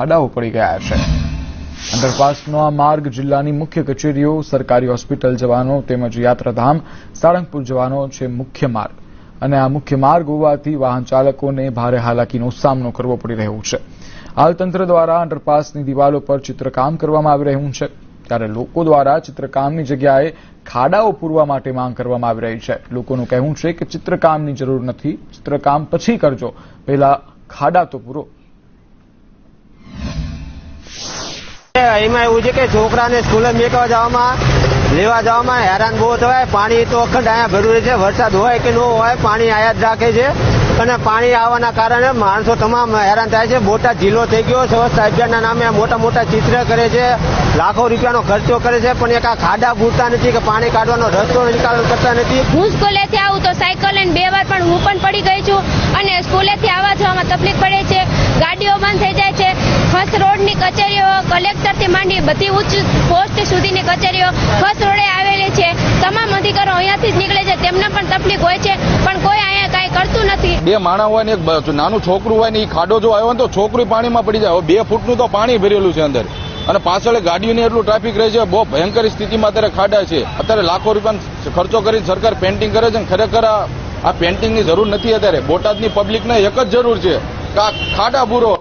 ખાડાઓ પડી ગયા છે। અંડરપાસનો આ માર્ગ જિલ્લાની મુખ્ય કચેરીઓ, સરકારી હોસ્પિટલ જવાનો તેમજ યાત્રાધામ સાળંગપુર જવાનો છે મુખ્ય માર્ગ અને આ મુખ્ય માર્ગ હોવાથી વાહન ચાલકોને ભારે હાલાકીનો સામનો કરવો પડી રહ્યો છે। હાલ તંત્ર દ્વારા અંડરપાસની દિવાલો પર ચિત્રકામ કરવામાં આવી રહ્યું છે, ત્યારે લોકો દ્વારા ચિત્રકામની જગ્યાએ ખાડાઓ પૂરવા માટે માંગ કરવામાં આવી રહી છે। લોકોનું કહેવું છે કે ચિત્રકામની જરૂર નથી, ચિત્રકામ પછી કરજો, પહેલા ખાડા તો પૂરો। એમાં એવું છે કે છોકરાને સ્કૂલે મેકવા જવામાં લેવા જવામાં હેરાન બહુ થવાય। પાણી તો અખંડ અહીંયા ભર્યું છે, વરસાદ હોય કે ન હોય પાણી આયા જ રાખે છે અને પાણી આવવાના કારણે માણસો તમામ હેરાન થાય છે। બોટાદ જિલ્લો થઈ ગયો સ્વચ્છતા અભિયાનના નામે મોટા મોટા ચિત્ર કરે છે, લાખો રૂપિયાનો ખર્ચો કરે છે, પણ એક આ ખાડા પૂરતા નથી કે પાણી કાઢવાનો રસ્તો નિકાલ કરતા નથી। હું સ્કૂલેથી આવું તો સાયકલ લઈને 2 વાર પણ હું પણ પડી ગઈ છું અને સ્કૂલેથી આવવા જવામાં તકલીફ પડે છે, ગાડીઓ બંધ થઈ જાય છે। ફર્સ્ટ રોડની કચેરીઓ કલેક્ટરથી માંડી બધી ઉચ્ચ પોસ્ટ સુધીની કચેરીઓ ફર્સ્ટ રોડે આવેલી છે। તમામ અધિકારીઓ અહીંયાથી જ નીકળે છે, તેમને પણ તકલીફ હોય છે, પણ કોઈ અહીંયા કાંઈ કરતું નથી। 2 માણસ હોય ને એક નાનું છોકરું હોય ને એ ખાડો જો આવ્યો ને તો છોકરું પાણીમાં પડી જાય। 2 ફૂટનું તો પાણી ભરેલું છે અંદર અને પાછળ ગાડીઓની એટલું ટ્રાફિક રહે છે, બહુ ભયંકર સ્થિતિમાં અત્યારે ખાડા છે। અત્યારે લાખો રૂપિયા ખર્ચો કરીને સરકાર પેન્ટિંગ કરે છે, ખરેખર આ પેન્ટિંગની જરૂર નથી। અત્યારે બોટાદની પબ્લિકને એક જ જરૂર છે કે આ ખાડા પૂરો।